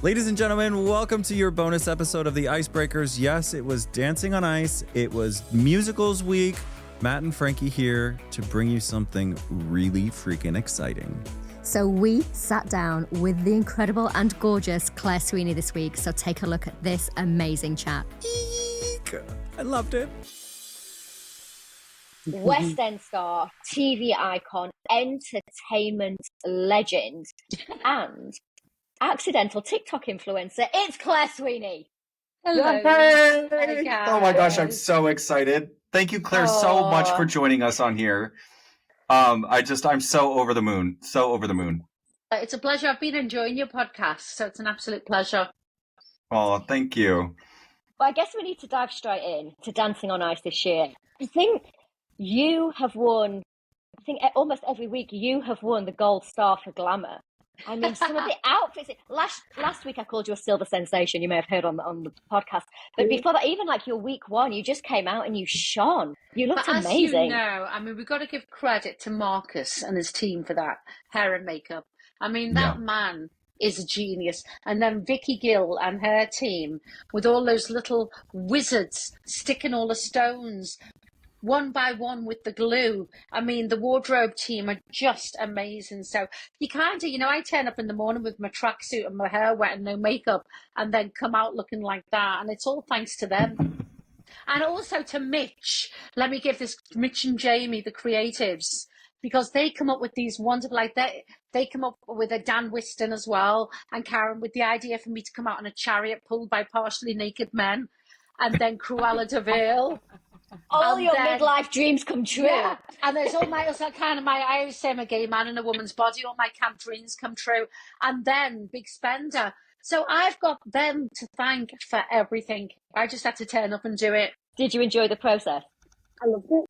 Ladies and gentlemen, welcome to your bonus episode of The Icebreakers. Yes, it was Dancing on Ice. It was Musicals Week. Matt and Frankie here to bring you something really freaking exciting. So we sat down with the incredible and gorgeous Claire Sweeney this week. So take a look at this amazing chat. Eek! I loved it. West End star, TV icon, entertainment legend, and accidental TikTok influencer. It's Claire Sweeney. Hello. Hey! Oh my gosh, I'm so excited. Thank you, Claire, so much for joining us on here. I'm so over the moon. So over the moon. It's a pleasure. I've been enjoying your podcast, so it's an absolute pleasure. Oh, thank you. Well, I guess we need to dive straight in to Dancing on Ice this year. I think you have won, almost every week you have won the gold star for glamour. I mean, some of the outfits. Last week I called you a silver sensation. You may have heard on the podcast. But before that, even like your week one, you just came out and you shone. You looked amazing. As you know, I mean, we've got to give credit to Marcus and his team for that hair and makeup. I mean, that man is a genius. And then Vicky Gill and her team with all those little wizards sticking all the stones one by one with the glue. I mean, the wardrobe team are just amazing. So you kind of, I turn up in the morning with my tracksuit and my hair wet and no makeup and then come out looking like that. And it's all thanks to them. And also to Mitch. Let me give this, Mitch and Jamie, the creatives, because they come up with these wonderful, they come up with a Dan Whiston as well, and Karen with the idea for me to come out in a chariot pulled by partially naked men, and then Cruella de Vil. All your midlife dreams come true. Yeah. And there's all I always say I'm a gay man in a woman's body, all my camp dreams come true. And then Big Spender. So I've got them to thank for everything. I just had to turn up and do it. Did you enjoy the process? I loved it.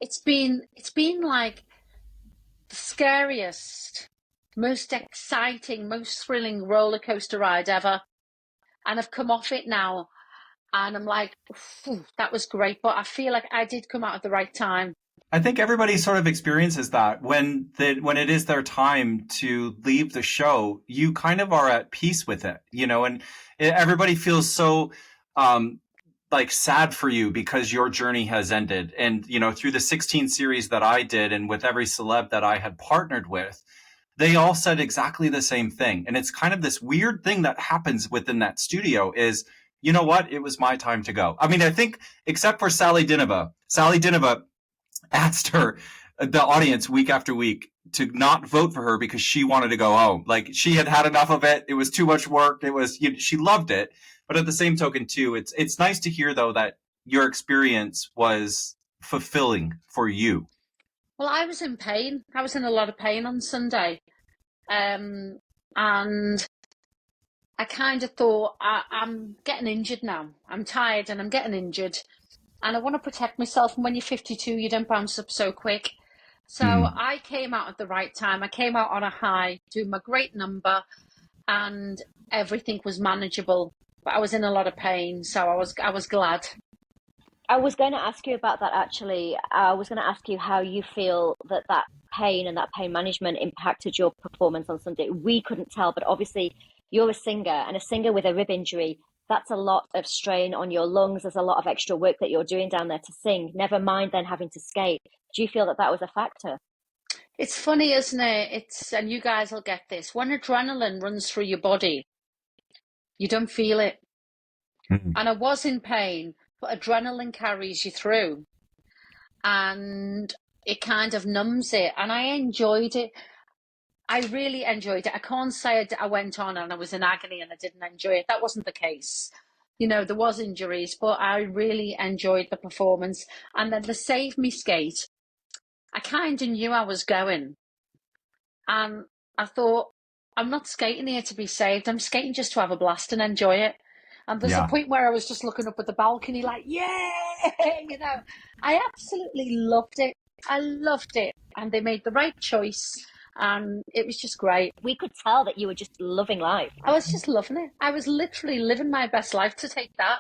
It's been like the scariest, most exciting, most thrilling roller coaster ride ever. And I've come off it now. And I'm like, that was great. But I feel like I did come out at the right time. I think everybody sort of experiences that when it is their time to leave the show, you kind of are at peace with it, and everybody feels so sad for you because your journey has ended. And, through the 16 series that I did and with every celeb that I had partnered with, they all said exactly the same thing. And it's kind of this weird thing that happens within that studio is, you know what? It was my time to go. I mean, I think except for Sally Dinova asked the audience week after week to not vote for her because she wanted to go home. Like she had had enough of it. It was too much work. She loved it. But at the same token too, it's nice to hear though that your experience was fulfilling for you. Well, I was in pain. I was in a lot of pain on Sunday. And I kind of thought, I'm getting injured now. I'm tired and I'm getting injured. And I want to protect myself. And when you're 52, you don't bounce up so quick. So I came out at the right time. I came out on a high, doing my great number, and everything was manageable. But I was in a lot of pain, so I was glad. I was going to ask you about that, actually. I was going to ask you how you feel that pain and that pain management impacted your performance on Sunday. We couldn't tell, but obviously you're a singer, and a singer with a rib injury, that's a lot of strain on your lungs. There's a lot of extra work that you're doing down there to sing, never mind then having to skate. Do you feel that was a factor? It's funny, isn't it? And you guys will get this. When adrenaline runs through your body, you don't feel it. Mm-hmm. And I was in pain, but adrenaline carries you through. And it kind of numbs it. And I enjoyed it. I really enjoyed it. I can't say I went on and I was in agony and I didn't enjoy it. That wasn't the case. There was injuries, but I really enjoyed the performance. And then the Save Me skate, I kind of knew I was going. And I thought, I'm not skating here to be saved. I'm skating just to have a blast and enjoy it. And there's a point where I was just looking up at the balcony like, yeah, I absolutely loved it. I loved it. And they made the right choice. And it was just great. We could tell that you were just loving life. I was just loving it. I was literally living my best life to take that,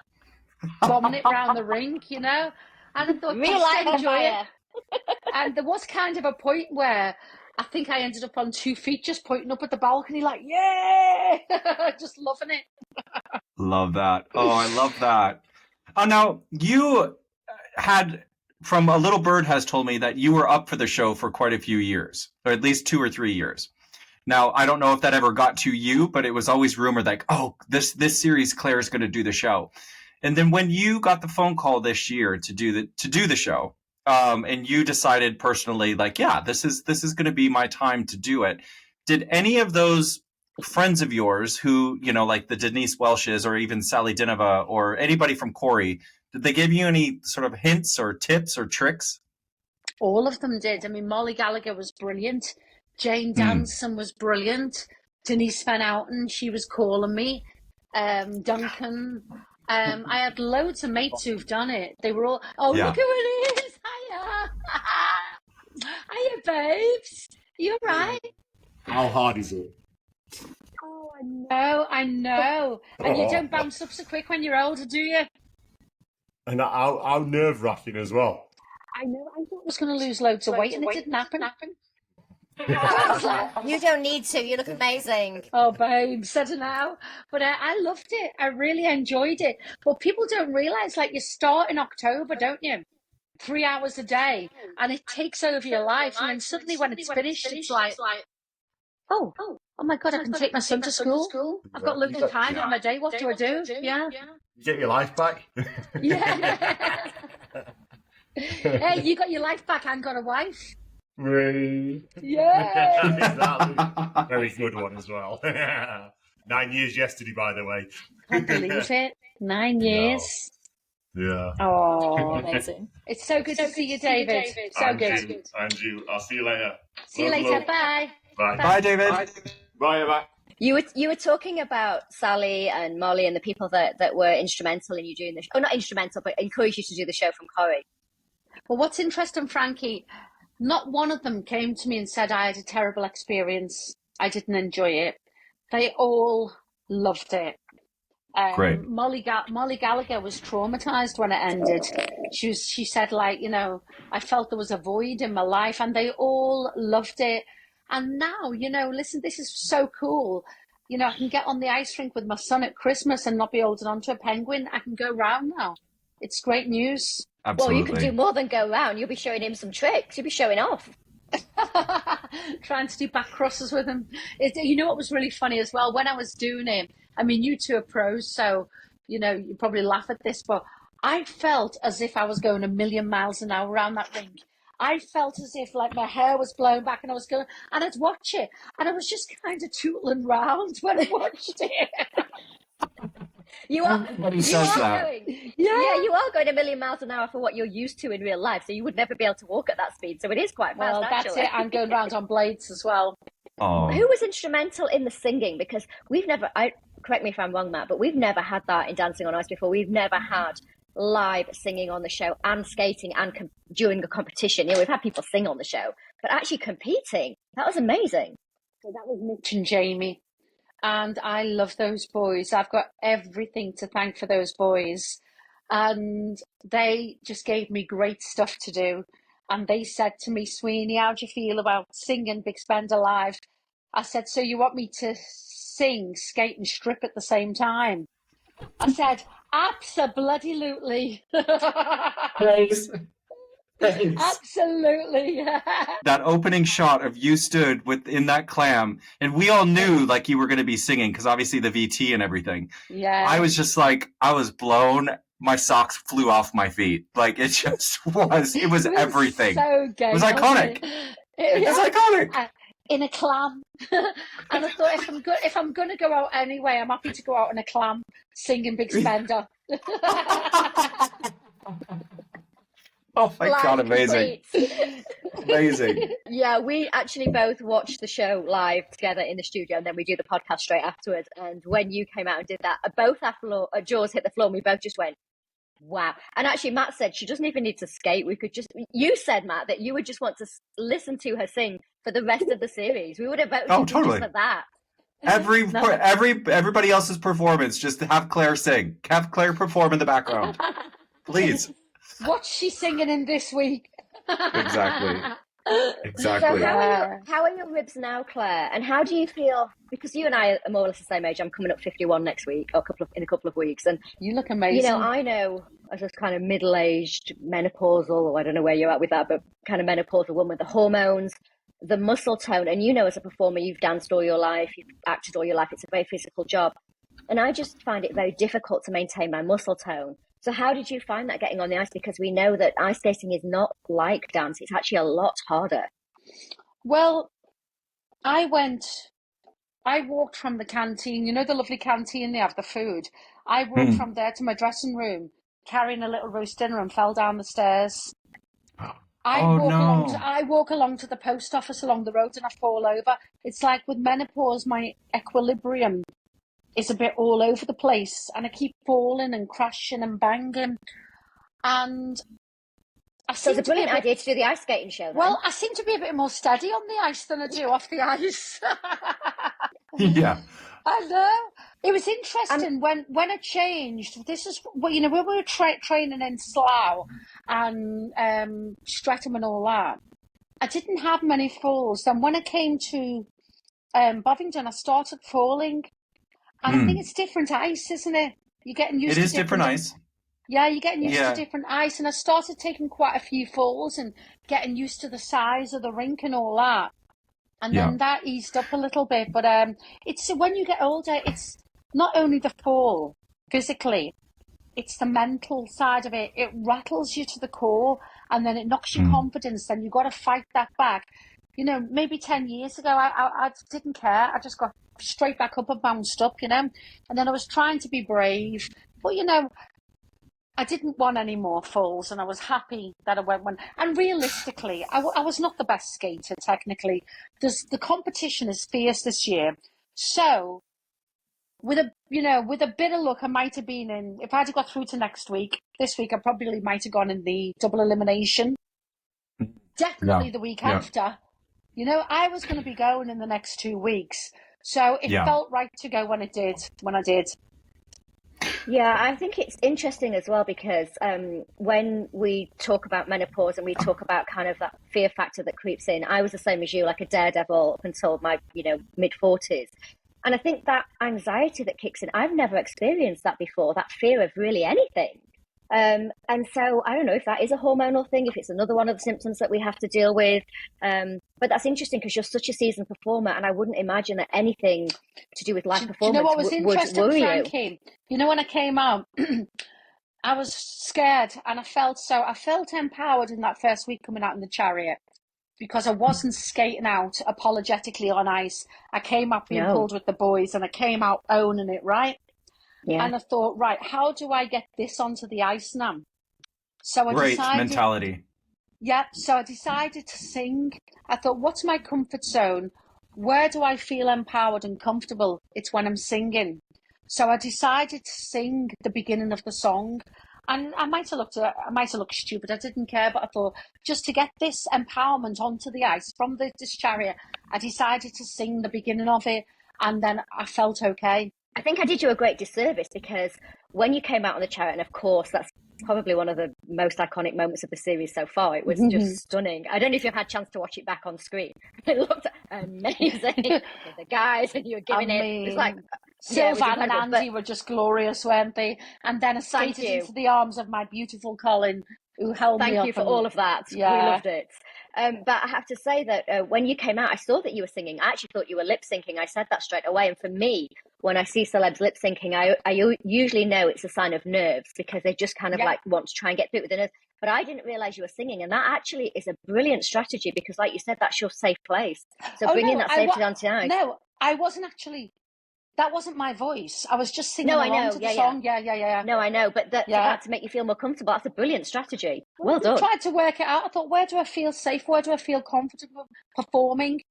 bombing it around the rink, And I thought, real life enjoy it. And there was kind of a point where I think I ended up on 2 feet, just pointing up at the balcony, like, yeah, just loving it. Love that. Oh, I love that. Oh, now you had, from a little bird has told me that you were up for the show for quite a few years, or at least 2 or 3 years. Now, I don't know if that ever got to you, but it was always rumored like, oh, this series, Claire's going to do the show. And then when you got the phone call this year to do the show, and you decided personally, like, yeah, this is going to be my time to do it. Did any of those friends of yours who, you know, like the Denise Welsh's or even Sally Dinova or anybody from Corey, did they give you any sort of hints or tips or tricks? All of them did. I mean, Molly Gallagher was brilliant. Jane Danson was brilliant. Denise Van Outen, she was calling me. Duncan. I had loads of mates who've done it. They were all, look who it is. Hiya. Hiya, babes. You all right? How hard is it? Oh, I know. And you don't bounce up so quick when you're older, do you? And how nerve-wracking as well. I know. I thought I was going to lose loads of weight, and it didn't happen. You don't need to. You look amazing. Oh, babes, I don't know. But I loved it. I really enjoyed it. But people don't realise, like, you start in October, don't you? 3 hours a day. And it takes over your life. And then suddenly when it's finished, it's like, oh my God, I can take my son to school. I've got loads of time in my day. What do I do? Yeah. You get your life back. Yeah. Hey, you got your life back and got a wife. Yeah. Exactly. Very good one as well. 9 years yesterday, by the way. Can't believe it. 9 years. No. Yeah. Oh, amazing. It's so good to see you, David. So good. And you. I'll see you later. See you later. Bye. Bye. Bye, David. Bye, Emma. You were talking about Sally and Molly and the people that were instrumental in you doing the show. Oh, not instrumental, but encouraged you to do the show from Corrie. Well, what's interesting, Frankie, not one of them came to me and said I had a terrible experience. I didn't enjoy it. They all loved it. Great. Molly Gallagher was traumatized when it ended. She said, like, you know, I felt there was a void in my life, and they all loved it. And now, you know, listen, this is so cool. You know, I can get on the ice rink with my son at Christmas and not be holding on to a penguin. I can go round now. It's great news. Absolutely. Well, you can do more than go round. You'll be showing him some tricks. You'll be showing off. Trying to do back crosses with him. You know what was really funny as well? When I was doing it, I mean, you two are pros, so, you know, you probably laugh at this, but I felt as if I was going 1,000,000 miles an hour around that rink. I felt as if, like, my hair was blown back and I was going, and I'd watch it, and I was just kind of tootling round when I watched it. You are Everybody says that. Yeah, you are going 1,000,000 miles an hour for what you're used to in real life, so you would never be able to walk at that speed. So it is quite fast, Well, that's actually. it. I'm going round on blades as well. Oh. Who was instrumental in the singing? Because we've never, correct me if I'm wrong, Matt, but we've never had that in Dancing on Ice before. We've never had live singing on the show and skating and during a competition. You know, we've had people sing on the show, but actually competing, that was amazing. So that was Mitch and Jamie. And I love those boys. I've got everything to thank for those boys. And they just gave me great stuff to do. And they said to me, Sweeney, how do you feel about singing Big Spender live? I said, so you want me to sing, skate and strip at the same time? I said, abso-bloody-lutely. Please. Absolutely. That opening shot of you stood in that clam, and we all knew like you were going to be singing because obviously the VT and everything. Yeah. I was just like, I was blown. My socks flew off my feet. Like it just was. It was everything. So gay, it was iconic. It was iconic. In a clam. And I thought, if I'm going to go out anyway, I'm happy to go out in a clam singing Big Spender. Oh my God, amazing. Amazing. Yeah, we actually both watched the show live together in the studio, and then we do the podcast straight afterwards. And when you came out and did that, both our jaws hit the floor, and we both just went, wow. And actually, Matt said she doesn't even need to skate. You said, Matt, that you would just want to listen to her sing for the rest of the series. We would have voted totally. just for that. Everybody else's performance, just to have Claire sing. Have Claire perform in the background. Please. What's she singing in this week? Exactly. Exactly. So how are your ribs now, Claire? And how do you feel? Because you and I are more or less the same age. I'm coming up 51 next week, or in a couple of weeks. And You look amazing. I know as a kind of middle-aged menopausal, or I don't know where you're at with that, but kind of menopausal woman with the hormones, the muscle tone. And as a performer, you've danced all your life, you've acted all your life. It's a very physical job. And I just find it very difficult to maintain my muscle tone. So how did you find that getting on the ice? Because we know that ice skating is not like dance. It's actually a lot harder. Well, I walked from the canteen, the lovely canteen they have the food. I walked from there to my dressing room, carrying a little roast dinner, and fell down the stairs. I walk along to the post office along the road and I fall over. It's like with menopause, my equilibrium is a bit all over the place, and I keep falling and crashing and banging. And so it's a brilliant idea to do the ice skating show. Then. Well, I seem to be a bit more steady on the ice than I do off the ice. Yeah. I know. It was interesting when I changed. This is when we were training in Slough and Streatham and all that. I didn't have many falls. Then when I came to Bovingdon, I started falling. And I think it's different ice, isn't it? You're getting used to It is different ice. Yeah, you're getting used to different ice. And I started taking quite a few falls and getting used to the size of the rink and all that. And then that eased up a little bit. But it's when you get older, it's not only the fall physically, it's the mental side of it. It rattles you to the core, and then it knocks your confidence. Then you've got to fight that back. Maybe 10 years ago, I didn't care. I just got straight back up and bounced up, and then I was trying to be brave, but I didn't want any more falls, and I was happy that I went one. And realistically, I was not the best skater technically. The competition is fierce this year, so with a bit of luck, I might have been in. If I'd have got through to this week I probably might have gone in the double elimination. Definitely the week after. I was going to be going in the next 2 weeks. So it felt right to go when I did. Yeah, I think it's interesting as well because when we talk about menopause and we talk about kind of that fear factor that creeps in, I was the same as you, like a daredevil up until my, mid-40s. And I think that anxiety that kicks in, I've never experienced that before, that fear of really anything. And so I don't know if that is a hormonal thing, if it's another one of the symptoms that we have to deal with. But that's interesting because you're such a seasoned performer, and I wouldn't imagine that anything to do with live performance what was interesting, would worry Frankie? When I came out, I was scared, and I felt empowered in that first week coming out in the chariot because I wasn't skating out apologetically on ice. I came out being pulled with the boys, and I came out owning it, right? Yeah. And I thought, right, how do I get this onto the ice now? So I decided mentality. Yeah, so I decided to sing. I thought, what's my comfort zone? Where do I feel empowered and comfortable? It's when I'm singing. So I decided to sing the beginning of the song. And I might have looked stupid. I didn't care, but I thought just to get this empowerment onto the ice from this chariot, I decided to sing the beginning of it, and then I felt okay. I think I did you a great disservice because when you came out on the chariot, and of course that's probably one of the most iconic moments of the series so far. It was just stunning. I don't know if you've had a chance to watch it back on screen. It looked amazing. The guys, and you were giving it was like Sylvan and Andy were just glorious, weren't they? And then I skated into the arms of my beautiful Colin, who held me up. Thank you for all of that. Yeah. We loved it. But I have to say that when you came out, I saw that you were singing. I actually thought you were lip syncing. I said that straight away. And for me, when I see celebs lip syncing, I usually know it's a sign of nerves because they just kind of like want to try and get through it with the nerves. But I didn't realize you were singing. And that actually is a brilliant strategy because, like you said, that's your safe place. So bringing that safety onto the ice. No, I wasn't actually. That wasn't my voice. I was just singing along to the song. Yeah. No, I know. But that to make you feel more comfortable, that's a brilliant strategy. Well done. I tried to work it out. I thought, where do I feel safe? Where do I feel comfortable performing?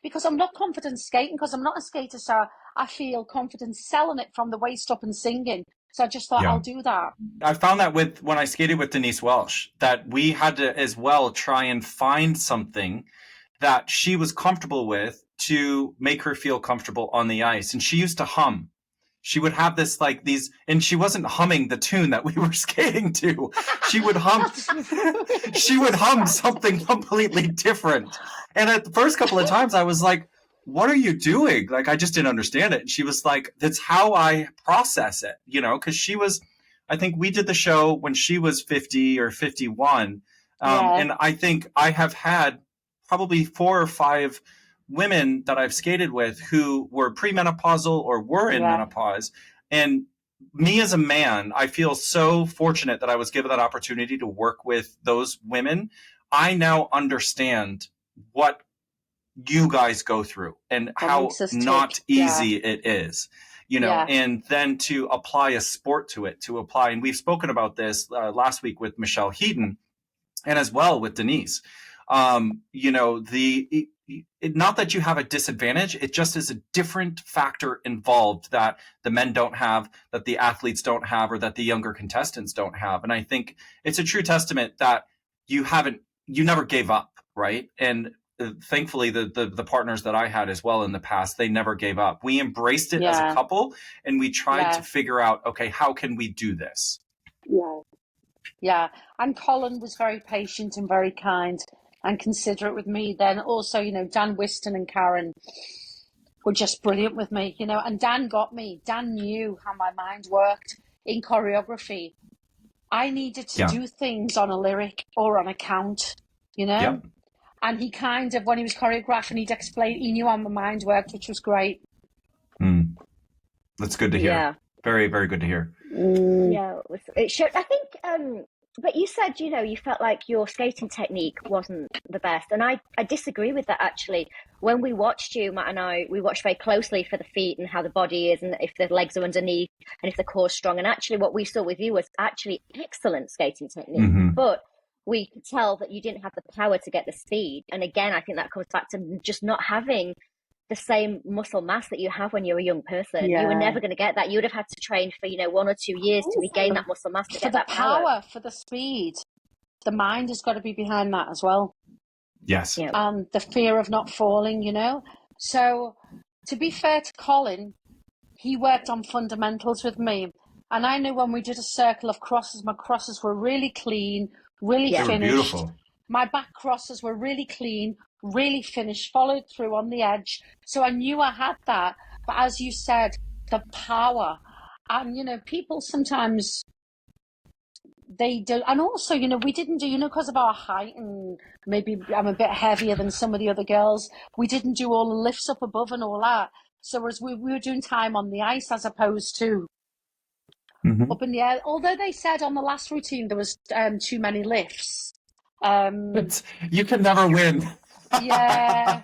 Because I'm not confident skating, because I'm not a skater, so I feel confident selling it from the waist up and singing. So I just thought, I'll do that. I found that when I skated with Denise Welsh, that we had to as well try and find something that she was comfortable with to make her feel comfortable on the ice. And she used to hum. she would have this like these, and she wasn't humming the tune that we were skating to. She would hum, she would hum something completely different. And at the first couple of times I was like, what are you doing? Like, I just didn't understand it. And she was like, that's how I process it, you know, because she was, I think we did the show when she was 50 or 51. And I think I have had probably 4 or 5 women that I've skated with who were premenopausal or were in menopause. And me as a man, I feel so fortunate that I was given that opportunity to work with those women. I now understand what you guys go through and how not easy it is, you know, and then to apply a sport to it, and we've spoken about this last week with Michelle Heaton and as well with Denise. You know, not that you have a disadvantage, it just is a different factor involved that the men don't have, that the athletes don't have, or that the younger contestants don't have. And I think it's a true testament that you never gave up, right? And thankfully the partners that I had as well in the past, they never gave up. We embraced it as a couple, and we tried to figure out, okay, how can we do this? Yeah. And Colin was very patient and very kind and considerate with me. Then also, you know, Dan Whiston and Karen were just brilliant with me, you know, and Dan got me. Dan knew how my mind worked in choreography. I needed to do things on a lyric or on a count, you know? Yep. And he kind of, when he was choreographing, he'd explain, he knew how my mind worked, which was great. That's good to hear. Yeah. Very, very good to hear. Yeah, it showed. I think, but you said, you know, you felt like your skating technique wasn't the best. And I disagree with that, actually. When we watched you, Matt and I, we watched very closely for the feet and how the body is and if the legs are underneath and if the core's strong. And actually what we saw with you was actually excellent skating technique. But we could tell that you didn't have the power to get the speed. And again, I think that comes back to just not having the same muscle mass that you have when you're a young person. You were never going to get that. You would have had to train for, you know, 1 or 2 years to regain that muscle mass to get that power. For the speed. The mind has got to be behind that as well. Yes. And the fear of not falling, you know. So to be fair to Colin, he worked on fundamentals with me. And I knew when we did a circle of crosses, my crosses were really clean, really finished. Beautiful. My back crosses were really clean, really finished, followed through on the edge. So I knew I had that. But as you said, the power. And, you know, people sometimes, they do. And also, you know, we didn't do, you know, because of our height and maybe I'm a bit heavier than some of the other girls, we didn't do all the lifts up above and all that. So as we were doing time on the ice as opposed to up in the air. Although they said on the last routine there was too many lifts. You can never win. Yeah.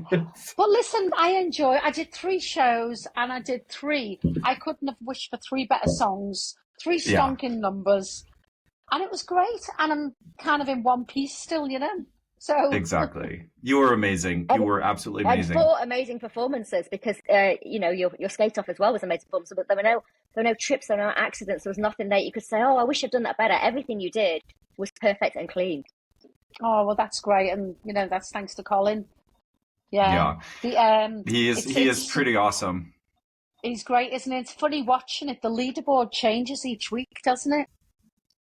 But listen, I did 3 shows and I did 3. I couldn't have wished for 3 better songs, 3 stonking numbers. And it was great. And I'm kind of in one piece still, you know. So exactly. You were amazing. You were absolutely amazing. And 4 amazing performances because, you know, your skate off as well was an amazing performance. But there were no trips, there were no accidents. There was nothing that you could say, oh, I wish I'd done that better. Everything you did was perfect and clean. Oh, well, that's great. And, you know, that's thanks to Colin. Yeah. He is pretty awesome. He's great, isn't it? It's funny watching it. The leaderboard changes each week, doesn't it?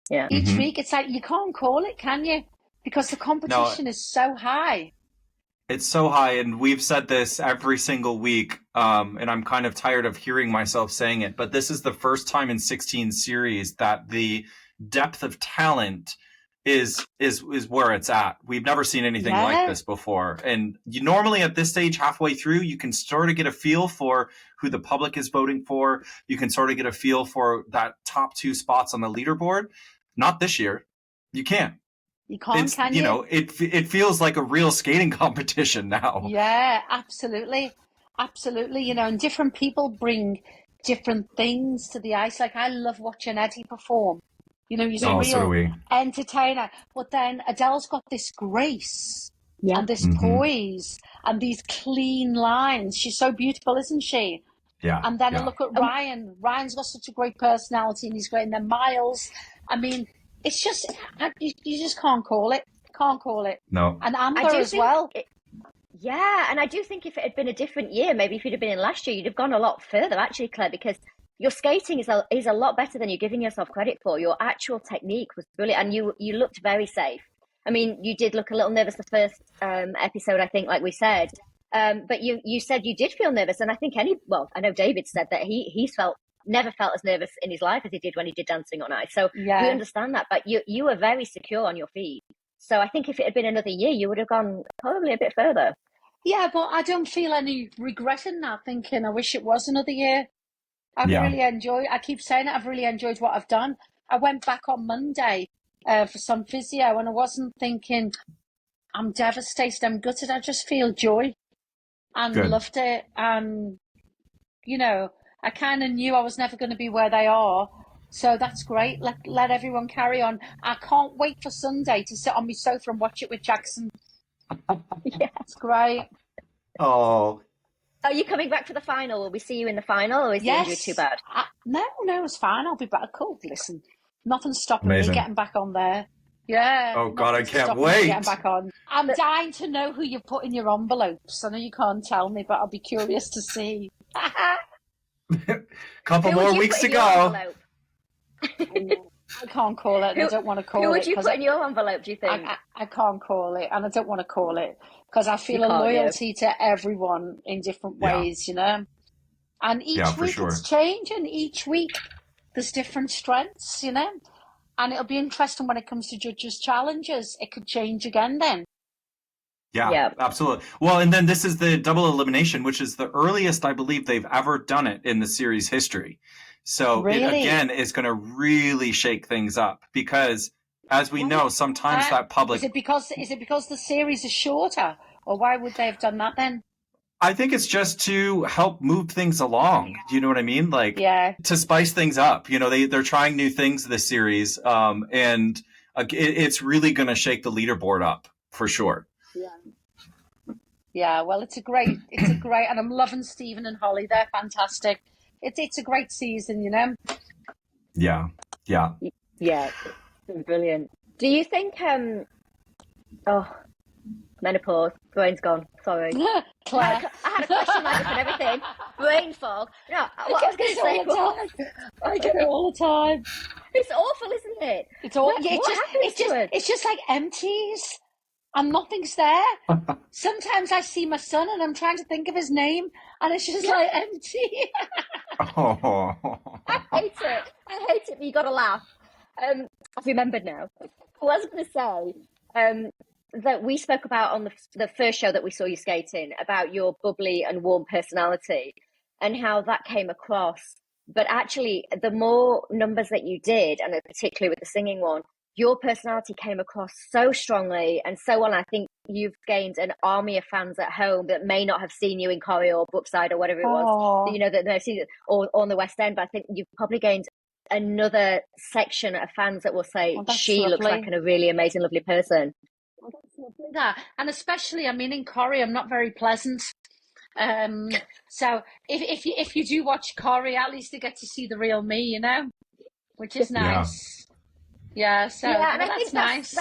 Yeah. Each week, it's like, you can't call it, can you? Because the competition is so high. It's so high, and we've said this every single week, and I'm kind of tired of hearing myself saying it, but this is the first time in 16 series that the depth of talent is where it's at. We've never seen anything like this before. And you normally at this stage, halfway through, you can sort of get a feel for who the public is voting for. You can sort of get a feel for that top 2 spots on the leaderboard. Not this year. You can't. You can't, can you? You know, it feels like a real skating competition now. Yeah, absolutely. Absolutely. You know, and different people bring different things to the ice. Like, I love watching Eddie perform. You know, he's a real entertainer. But then Adele's got this grace and this poise and these clean lines. She's so beautiful, isn't she? Yeah. And then I look at Ryan. Ryan's got such a great personality and he's great. And then Miles, I mean, it's just, you just can't call it. Can't call it. No. And Amber as well. Yeah, and I do think if it had been a different year, maybe if you'd have been in last year, you'd have gone a lot further, actually, Claire, because your skating is a lot better than you're giving yourself credit for. Your actual technique was brilliant, and you looked very safe. I mean, you did look a little nervous the first episode, I think, like we said. But you said you did feel nervous, and I think I know David said that he's never felt as nervous in his life as he did when he did Dancing on Ice. So we understand that, but you were very secure on your feet. So I think if it had been another year, you would have gone probably a bit further. Yeah, but I don't feel any regret in that, thinking I wish it was another year. I keep saying it, I've really enjoyed what I've done. I went back on Monday for some physio, and I wasn't thinking, I'm devastated, I'm gutted. I just feel joy and loved it. And, I kind of knew I was never going to be where they are. So that's great. Let everyone carry on. I can't wait for Sunday to sit on my sofa and watch it with Jackson. Yeah, it's great. Oh. Are you coming back for the final? Will we see you in the final, or is the injury too bad? No, it's fine. I'll be back. Cool. Listen, nothing's stopping me getting back on there. Yeah. Oh, God, I can't wait. Getting back on. I'm dying to know who you put in your envelopes. I know you can't tell me, but I'll be curious to see. Couple more weeks to go. I can't call it. I don't want to call it. Who would you put in your envelope, do you think? I can't call it, and I don't want to call it because I feel a loyalty to everyone in different ways, And each week it's changing. Each week there's different strengths, And it'll be interesting when it comes to judges' challenges. It could change again then. Yeah, absolutely. Well, and then this is the double elimination, which is the earliest, I believe, they've ever done it in the series history. So it, again, is going to really shake things up because, as we know, sometimes that public... Is it because the series is shorter? Or why would they have done that then? I think it's just to help move things along. Do you know what I mean? To spice things up. They're trying new things this series, and it's really going to shake the leaderboard up for sure. Yeah. Well, it's a great, and I'm loving Stephen and Holly. They're fantastic. It's a great season, Yeah. Yeah, brilliant. Do you think? Menopause. Brain's gone. Sorry. Claire. I had a question like this and everything. Brain fog. No, what I was going to say was... I get it all the time. It's awful, isn't it? It's all. It's just like empties. And nothing's there. Sometimes I see my son and I'm trying to think of his name and it's just like empty. I hate it, but you got to laugh. I've remembered now. I was going to say that we spoke about on the first show that we saw you skating about your bubbly and warm personality and how that came across. But actually, the more numbers that you did, and particularly with the singing one, your personality came across so strongly and so well. I think you've gained an army of fans at home that may not have seen you in choreo or Brookside or whatever it was, that they've seen it or on the West End. But I think you've probably gained another section of fans that will say she looks like a really amazing, lovely person. Well, that's lovely. And especially, in choreo, I'm not very pleasant. So if you do watch choreo, at least you get to see the real me, which is nice. Yeah, and I think that's nice.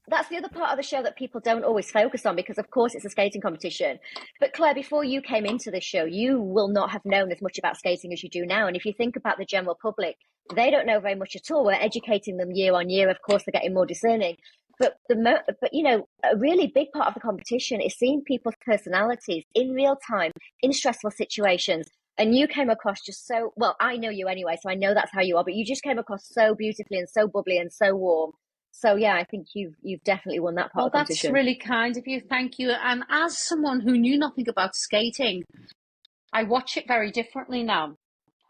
That's the other part of the show that people don't always focus on because, of course, it's a skating competition. But Claire, before you came into this show, you will not have known as much about skating as you do now. And if you think about the general public, they don't know very much at all. We're educating them year on year. Of course, they're getting more discerning. But a really big part of the competition is seeing people's personalities in real time, in stressful situations. And you came across just so well. I know you anyway, so I know that's how you are. But you just came across so beautifully and so bubbly and so warm. So yeah, I think you've definitely won that part of the competition. That's really kind of you. Thank you. And as someone who knew nothing about skating, I watch it very differently now.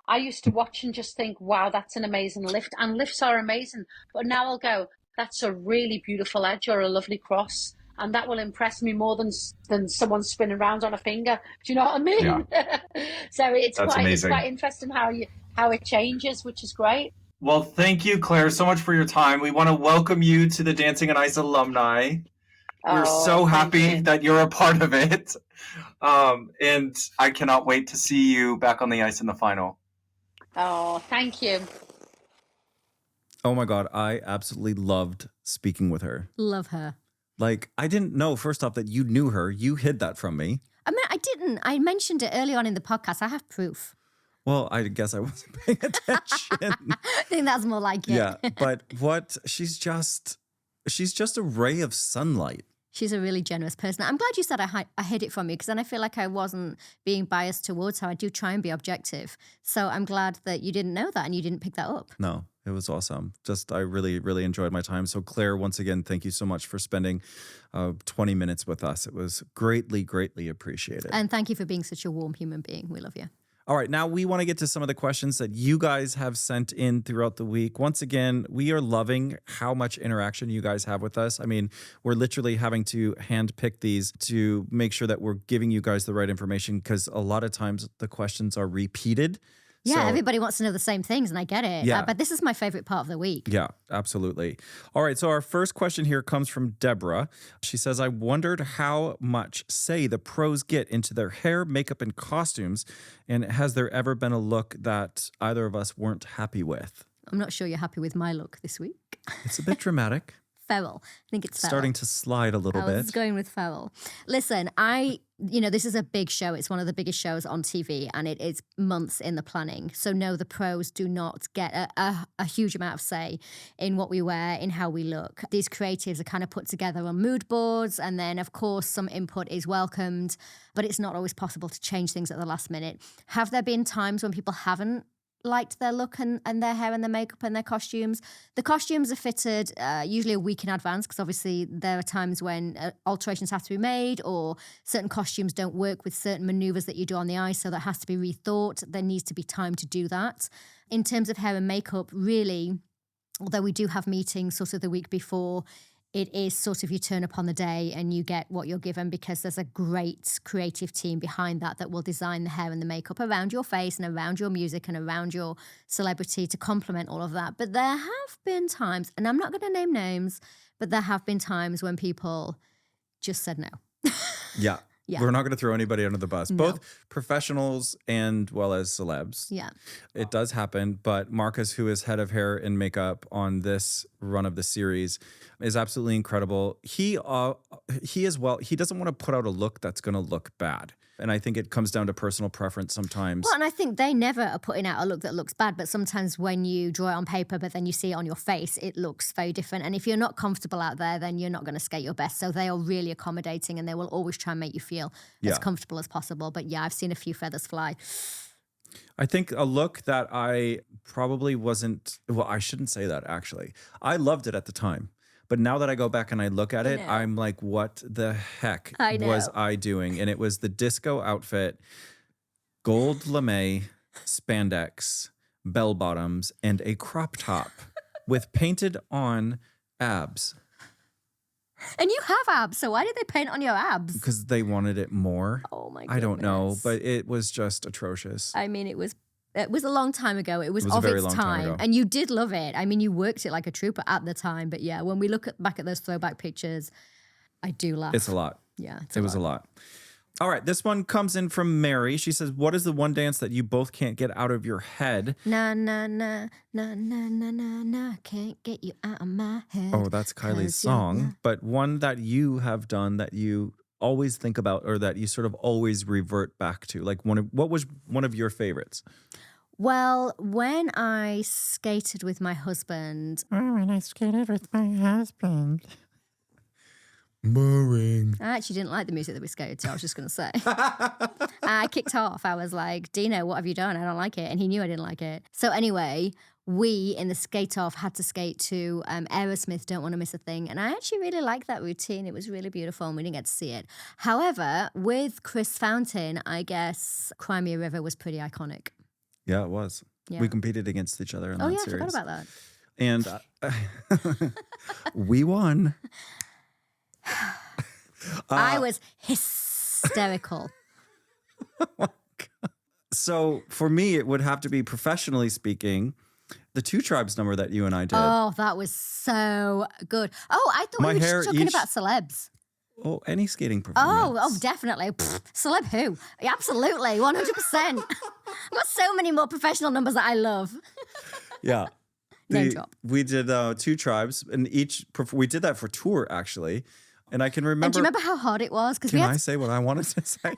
I used to watch and just think, wow, that's an amazing lift. And lifts are amazing. But now I'll go, that's a really beautiful edge or a lovely cross. And that will impress me more than someone spinning around on a finger. Do you know what I mean? Yeah. So it's quite interesting how it changes, which is great. Well, thank you, Claire, so much for your time. We want to welcome you to the Dancing on Ice alumni. We're so happy that you're a part of it. And I cannot wait to see you back on the ice in the final. Oh, thank you. Oh my God, I absolutely loved speaking with her. Love her. Like, I didn't know, first off, that you knew her. You hid that from me. I mean, I didn't. I mentioned it early on in the podcast. I have proof. Well, I guess I wasn't paying attention. I think that's more like it. Yeah, but she's just a ray of sunlight. She's a really generous person. I'm glad you said I hid it from you, because then I feel like I wasn't being biased towards her. I do try and be objective. So I'm glad that you didn't know that and you didn't pick that up. No, it was awesome. I really, really enjoyed my time. So Claire, once again, thank you so much for spending 20 minutes with us. It was greatly, greatly appreciated. And thank you for being such a warm human being. We love you. All right, now we want to get to some of the questions that you guys have sent in throughout the week. Once again, we are loving how much interaction you guys have with us. I mean, we're literally having to handpick these to make sure that we're giving you guys the right information, because a lot of times the questions are repeated. Yeah, So- everybody wants to know the same things, and I get it. Yeah. But this is my favorite part of the week. Yeah, absolutely. All right, so our first question here comes from Deborah. She says, I wondered how much say the pros get into their hair, makeup, and costumes, and has there ever been a look that either of us weren't happy with? I'm not sure you're happy with my look this week. It's a bit dramatic. Feral. I think it's feral. Starting to slide a little I was bit. going with feral. Listen, this is a big show. It's one of the biggest shows on TV, and it is months in the planning. So no, the pros do not get a huge amount of say in what we wear, in how we look. These creatives are kind of put together on mood boards, and then of course some input is welcomed, but it's not always possible to change things at the last minute. Have there been times when people haven't liked their look and their hair and their makeup and their costumes? The costumes are fitted usually a week in advance, because obviously there are times when alterations have to be made, or certain costumes don't work with certain maneuvers that you do on the ice, so that has to be rethought. There needs to be time to do that. In terms of hair and makeup, really, although we do have meetings sort of the week before, it is sort of you turn up on the day and you get what you're given, because there's a great creative team behind that will design the hair and the makeup around your face and around your music and around your celebrity to complement all of that. But there have been times, and I'm not going to name names, but there have been times when people just said no. Yeah. Yeah. We're not going to throw anybody under the bus. No. Both professionals and well as celebs. Yeah. It does happen, but Marcus, who is head of hair and makeup on this run of the series, is absolutely incredible. He as well, he doesn't want to put out a look that's going to look bad. And I think it comes down to personal preference sometimes. Well, and I think they never are putting out a look that looks bad, but sometimes when you draw it on paper, but then you see it on your face, it looks very different. And if you're not comfortable out there, then you're not going to skate your best. So they are really accommodating, and they will always try and make you feel as comfortable as possible. But yeah, I've seen a few feathers fly. I think a look that I probably wasn't, well, I shouldn't say that actually. I loved it at the time. But now that I go back and I look at it, I'm like, what the heck was I doing? And it was the disco outfit, gold lame, spandex, bell bottoms, and a crop top with painted on abs. And you have abs, so why did they paint on your abs? Because they wanted it more. Oh my goodness. I don't know, but it was just atrocious. I mean, it was a long time ago. It was a of very its long time ago. And you did love it. I mean, you worked it like a trooper at the time. But yeah, when we look back at those throwback pictures, I do laugh. It's a lot. Yeah, It was a lot. All right, this one comes in from Mary. She says, what is the one dance that you both can't get out of your head? Na, na, na, na, na, na, na, na, can't get you out of my head. Oh, that's Kylie's song. But one that you have done that you always think about, or that you sort of always revert back to? Like, what was one of your favorites? Well, when I skated with my husband. When I skated with my husband. Boring. I actually didn't like the music that we skated to, I was just going to say. I kicked off. I was like, Dino, what have you done? I don't like it. And he knew I didn't like it. So anyway, we in the skate off had to skate to Aerosmith, Don't Want to Miss a Thing. And I actually really liked that routine. It was really beautiful and we didn't get to see it. However, with Chris Fountain, I guess Crimea River was pretty iconic. Yeah, it was. Yeah. We competed against each other in that series. I forgot about that. And we won. I was hysterical. So for me, it would have to be, professionally speaking, the Two Tribes number that you and I did. Oh, that was so good. Oh, I thought we were just talking about celebs. Oh, any skating performance. Oh, definitely. Pfft, celeb who? Absolutely, 100%. I've got so many more professional numbers that I love. Yeah. Name drop. We did Two Tribes, and we did that for tour, actually. And I can remember. And do you remember how hard it was? Can I say what I wanted to say?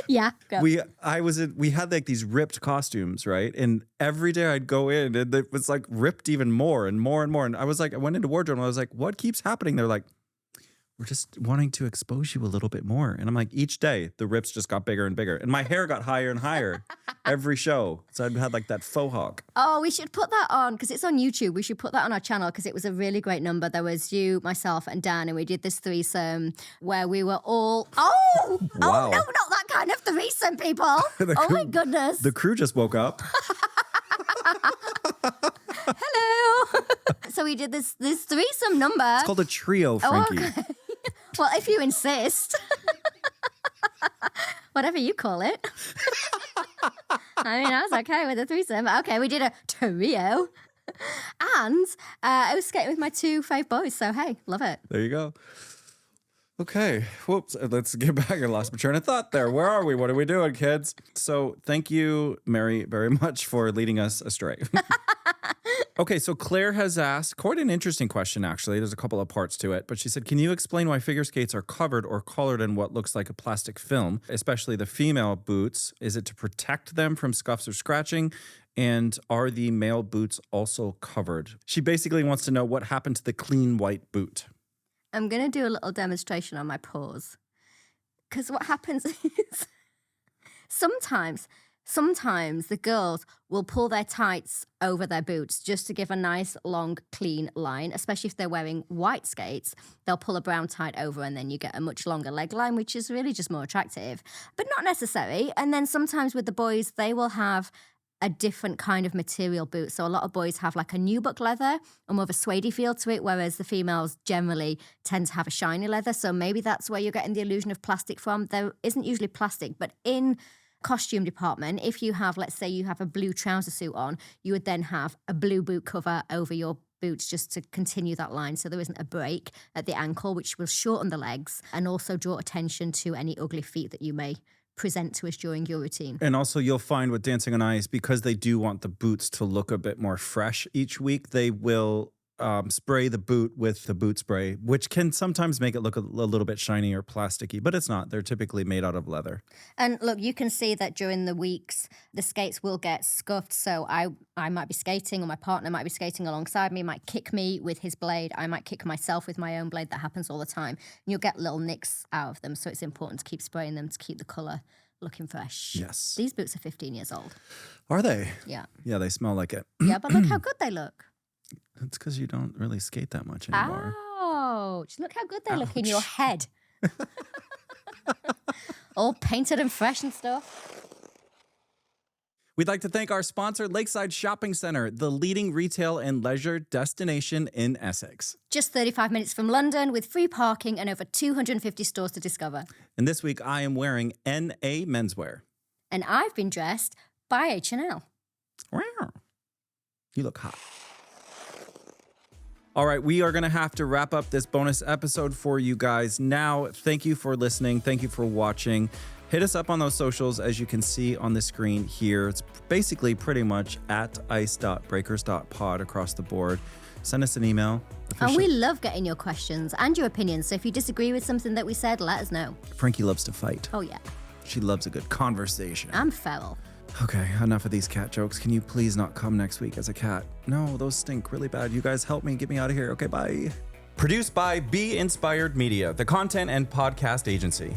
Yeah. Go. We had like these ripped costumes, right? And every day I'd go in and it was like ripped even more and more and more. And I went into wardrobe and I was like, what keeps happening? They're like, we're just wanting to expose you a little bit more. And I'm like, each day the rips just got bigger and bigger. And my hair got higher and higher every show. So I had like that faux hawk. Oh, we should put that on because it's on YouTube. We should put that on our channel because it was a really great number. There was you, myself, and Dan, and we did this threesome where we were all, Wow. Oh, no, not that kind of threesome, people. My goodness. The crew just woke up. Hello. So we did this threesome number. It's called a trio, Frankie. Oh, okay. Well, if you insist. Whatever you call it. I mean, I was okay with a threesome. Okay, we did a trio. And I was skating with my 2 fave boys. So, hey, love it. There you go. Okay. Whoops. Let's get back. I lost my train of thought there. Where are we? What are we doing, kids? So thank you, Mary, very much for leading us astray. Okay, so Claire has asked quite an interesting question, actually. There's a couple of parts to it. But she said, can you explain why figure skates are covered or colored in what looks like a plastic film, especially the female boots? Is it to protect them from scuffs or scratching? And are the male boots also covered? She basically wants to know what happened to the clean white boot. I'm going to do a little demonstration on my paws. Because what happens is sometimes the girls will pull their tights over their boots just to give a nice, long, clean line, especially if they're wearing white skates. They'll pull a brown tight over and then you get a much longer leg line, which is really just more attractive, but not necessary. And then sometimes with the boys, they will have a different kind of material boot. So a lot of boys have like a nubuck leather and more of a suede feel to it, whereas the females generally tend to have a shiny leather. So maybe that's where you're getting the illusion of plastic from. There isn't usually plastic, but in costume department, if you have, let's say you have a blue trouser suit on, you would then have a blue boot cover over your boots just to continue that line so there isn't a break at the ankle, which will shorten the legs and also draw attention to any ugly feet that you may present to us during your routine. And also you'll find with Dancing on Ice, because they do want the boots to look a bit more fresh each week, they will spray the boot with the boot spray, which can sometimes make it look a little bit shiny or plasticky, but it's not. They're typically made out of leather. And look, you can see that during the weeks, the skates will get scuffed. So I might be skating or my partner might be skating alongside me, might kick me with his blade. I might kick myself with my own blade. That happens all the time. And you'll get little nicks out of them. So it's important to keep spraying them to keep the colour looking fresh. Yes. These boots are 15 years old. Are they? Yeah. Yeah, they smell like it. Yeah, but look how good they look. That's because you don't really skate that much anymore. Ouch. Look how good they look in your head. All painted and fresh and stuff. We'd like to thank our sponsor, Lakeside Shopping Centre, the leading retail and leisure destination in Essex. Just 35 minutes from London with free parking and over 250 stores to discover. And this week I am wearing NA menswear. And I've been dressed by H&L. Wow. You look hot. All right, we are going to have to wrap up this bonus episode for you guys now. Thank you for listening. Thank you for watching. Hit us up on those socials, as you can see on the screen here. It's basically pretty much at ice.breakers.pod across the board. Send us an email. And we love getting your questions and your opinions. So if you disagree with something that we said, let us know. Frankie loves to fight. Oh, yeah. She loves a good conversation. I'm feral. Okay, enough of these cat jokes. Can you please not come next week as a cat? No, those stink really bad. You guys help me. Get me out of here. Okay, bye. Produced by Be Inspired Media, the content and podcast agency.